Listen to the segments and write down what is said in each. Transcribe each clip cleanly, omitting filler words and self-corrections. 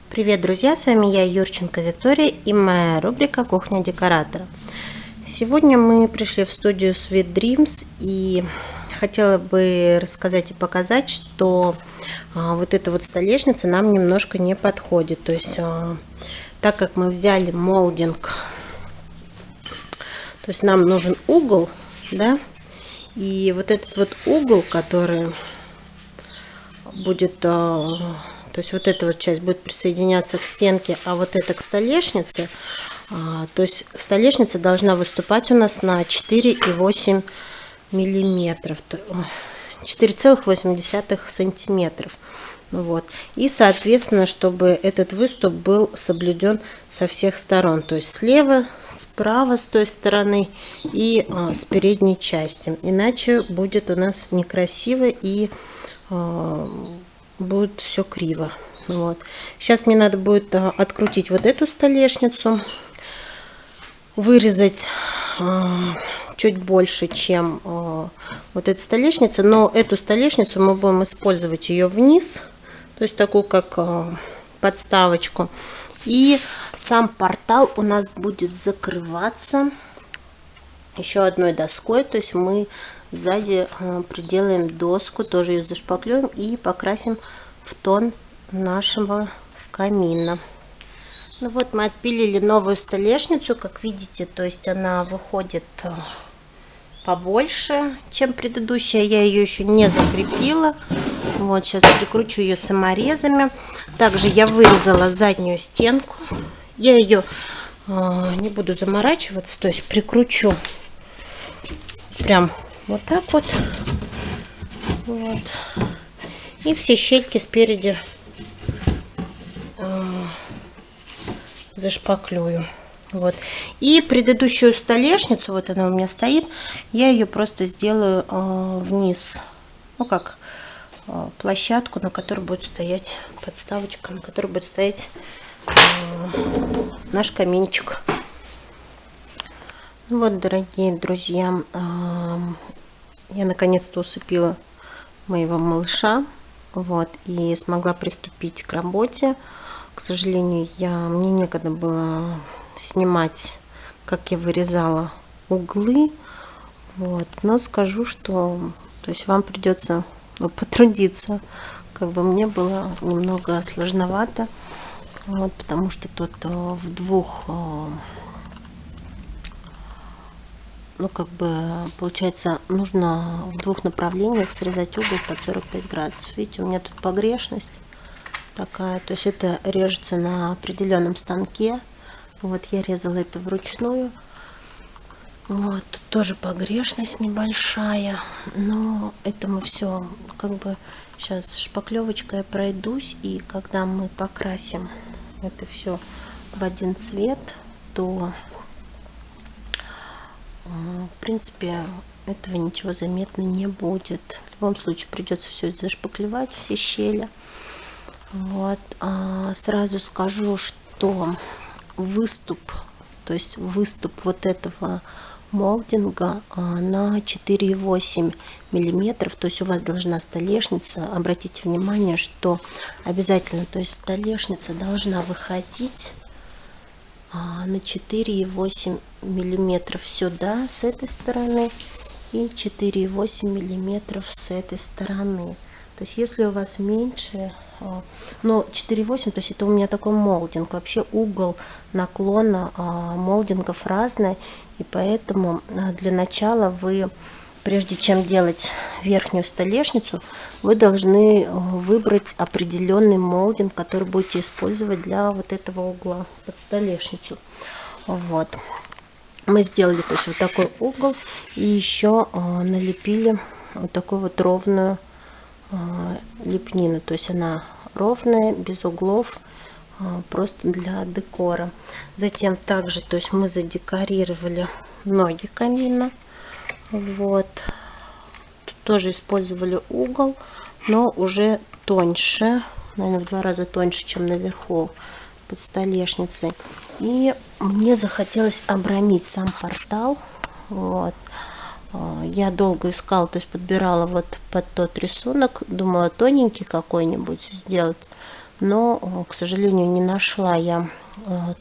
Привет, друзья! С вами я, Юрченко Виктория, и моя рубрика «Кухня декоратора». Сегодня мы пришли в студию Sweet Dreams, и хотела бы рассказать и показать, что вот эта вот столешница нам немножко не подходит. То есть, так как мы взяли молдинг, то есть нам нужен угол, да, и вот этот вот угол, который будет... То есть вот эта вот часть будет присоединяться к стенке, а вот это к столешнице. То есть столешница должна выступать у нас на 4,8 миллиметров, 4,8 сантиметров. Вот. И, соответственно, чтобы этот выступ был соблюден со всех сторон. То есть слева, справа, с той стороны и с передней части. Иначе будет у нас некрасиво и... будет все криво. Вот. Сейчас мне надо будет открутить вот эту столешницу, вырезать чуть больше, чем вот эта столешница, но эту столешницу мы будем использовать ее вниз, то есть такую как подставочку, и сам портал у нас будет закрываться еще одной доской, то есть мы сзади приделаем доску, тоже ее зашпаклюем и покрасим в тон нашего камина. Ну вот, мы отпилили новую столешницу, как видите, то есть она выходит побольше, чем предыдущая. Я ее еще не закрепила. Вот, сейчас прикручу ее саморезами. Также я вырезала заднюю стенку. Я ее не буду заморачиваться, то есть прикручу прям вот так вот. Вот. И все щельки спереди зашпаклюю. Вот. И предыдущую столешницу, вот она у меня стоит, я ее просто сделаю вниз. Ну как, площадку, на которой будет стоять подставочка, на которой будет стоять наш каминчик. Вот, дорогие друзья, я наконец-то усыпила моего малыша, вот, и смогла приступить к работе. К сожалению, мне некогда было снимать, как я вырезала углы, вот, но скажу, что, то есть, вам придется потрудиться, как бы мне было немного сложновато, вот, потому что тут в двух... Ну, как бы, получается, нужно в двух направлениях срезать угол под 45 градусов. Видите, у меня тут погрешность такая. То есть это режется на определенном станке. Вот я резала это вручную. Вот, тут тоже погрешность небольшая. Но это мы все, как бы, сейчас шпаклевочкой пройдусь. И когда мы покрасим это все в один цвет, то... В принципе, этого ничего заметно не будет. В любом случае придется все это зашпаклевать, все щели. Вот. Сразу скажу, что выступ, то есть выступ вот этого молдинга на 4,8 миллиметров. То есть у вас должна столешница, обратите внимание, что обязательно, то есть столешница должна выходить на 4,8 миллиметров сюда с этой стороны и 4,8 миллиметров с этой стороны. То есть если у вас меньше, но 4,8, то есть это у меня такой молдинг. Вообще угол наклона молдингов разный, и поэтому для начала вы, прежде чем делать верхнюю столешницу, вы должны выбрать определенный молдинг, который будете использовать для вот этого угла под столешницу. Вот. Мы сделали, то есть, вот такой угол, и еще налепили вот такую вот ровную лепнину. То есть она ровная, без углов, просто для декора. Затем также, то есть мы задекорировали ноги камина. Вот. Тут тоже использовали угол, но уже тоньше, наверное, в 2 раза тоньше, чем наверху под столешницей. И мне захотелось обрамить сам портал. Вот. Я долго искала, то есть подбирала вот под тот рисунок, думала тоненький какой-нибудь сделать, но, к сожалению, не нашла я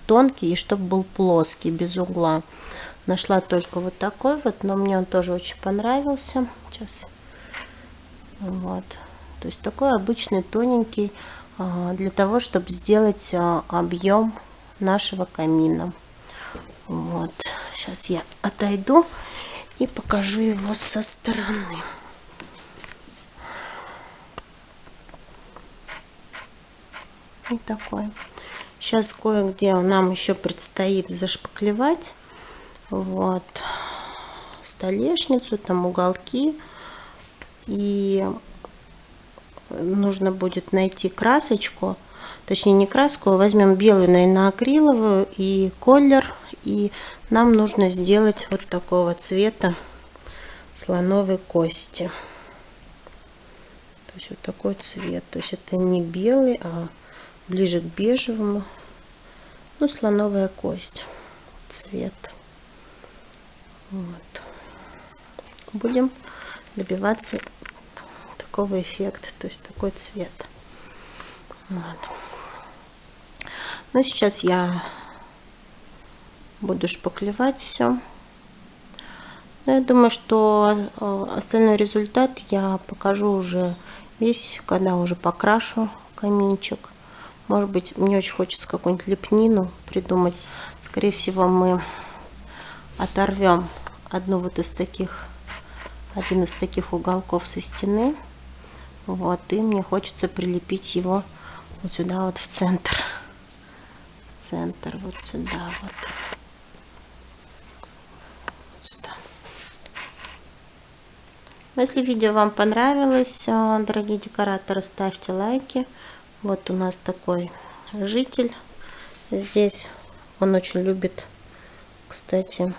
тонкий, и чтобы был плоский, без угла. Нашла только вот такой вот, но мне он тоже очень понравился. Сейчас. Вот. То есть такой обычный тоненький, для того, чтобы сделать объем нашего камина. Вот. Сейчас я отойду и покажу его со стороны. Вот такой. Сейчас кое-где нам еще предстоит зашпаклевать. Вот. Столешницу, там уголки. И нужно будет найти красочку. Точнее, не краску, а возьмем белую, наверное, акриловую и колер. И нам нужно сделать вот такого цвета слоновой кости. То есть вот такой цвет. То есть это не белый, а ближе к бежевому. Ну, слоновая кость. Цвет. Вот. Будем добиваться такого эффекта. То есть такой цвет. Вот. Ну, сейчас я буду шпаклевать все. Но я думаю, что остальной результат я покажу уже весь, когда уже покрашу каминчик. Может быть, мне очень хочется какую-нибудь лепнину придумать. Скорее всего, мы оторвем один из таких уголков со стены. Вот, и мне хочется прилепить его вот сюда, вот в центр. В центр, вот сюда, вот. Сюда. Если видео вам понравилось, дорогие декораторы, ставьте лайки. Вот у нас такой житель здесь. Он очень любит, кстати,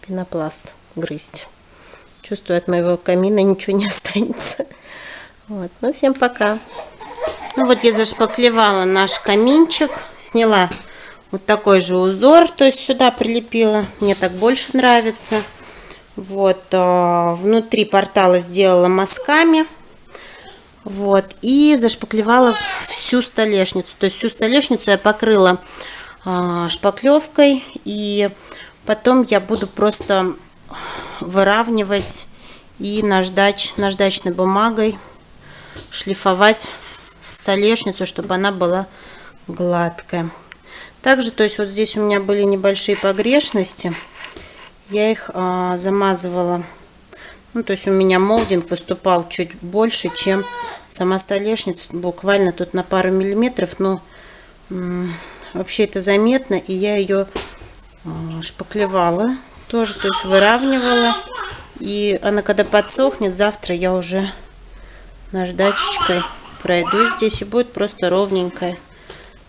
пенопласт грызть. Чувствую, от моего камина ничего не останется. Вот. Ну, всем пока. Ну, вот я зашпаклевала наш каминчик. Сняла вот такой же узор. То есть сюда прилепила. Мне так больше нравится. Вот. Внутри портала сделала мазками. Вот. И зашпаклевала всю столешницу. То есть всю столешницу я покрыла шпаклевкой. И потом я буду просто выравнивать и наждачной бумагой шлифовать столешницу, чтобы она была гладкая. Также, то есть вот здесь у меня были небольшие погрешности. Я их замазывала. Ну, то есть у меня молдинг выступал чуть больше, чем сама столешница. Буквально тут на пару миллиметров. Но вообще это заметно. И я ее шпаклевала. Тоже, то есть выравнивала. И она когда подсохнет, завтра я уже наждачечкой пройду здесь, и будет просто ровненькая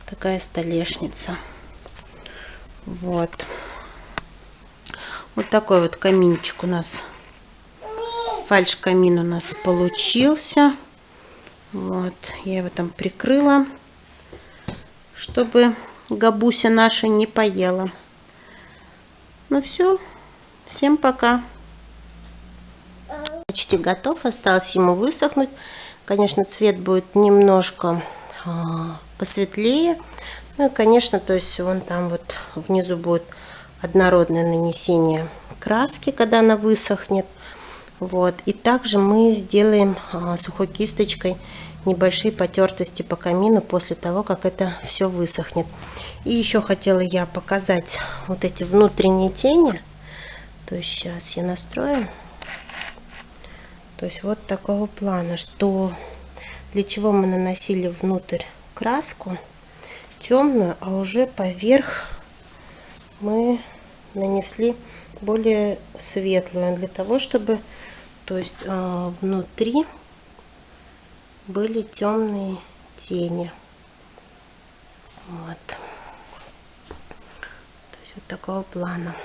такая столешница. Вот. Вот такой вот каминчик у нас. Фальш-камин у нас получился. Вот. Я его там прикрыла, чтобы габуся наша не поела. Ну все. Всем пока. Почти готов, осталось ему высохнуть. Конечно, цвет будет немножко посветлее. Ну и, конечно, то есть он там вот внизу будет однородное нанесение краски, когда она высохнет. Вот. И также мы сделаем сухой кисточкой небольшие потертости по камину после того, как это все высохнет. И еще хотела я показать вот эти внутренние тени. То есть сейчас я настрою. То есть вот такого плана, что для чего мы наносили внутрь краску темную, а уже поверх мы нанесли более светлую, для того, чтобы, то есть внутри были темные тени. Вот. То есть вот такого плана.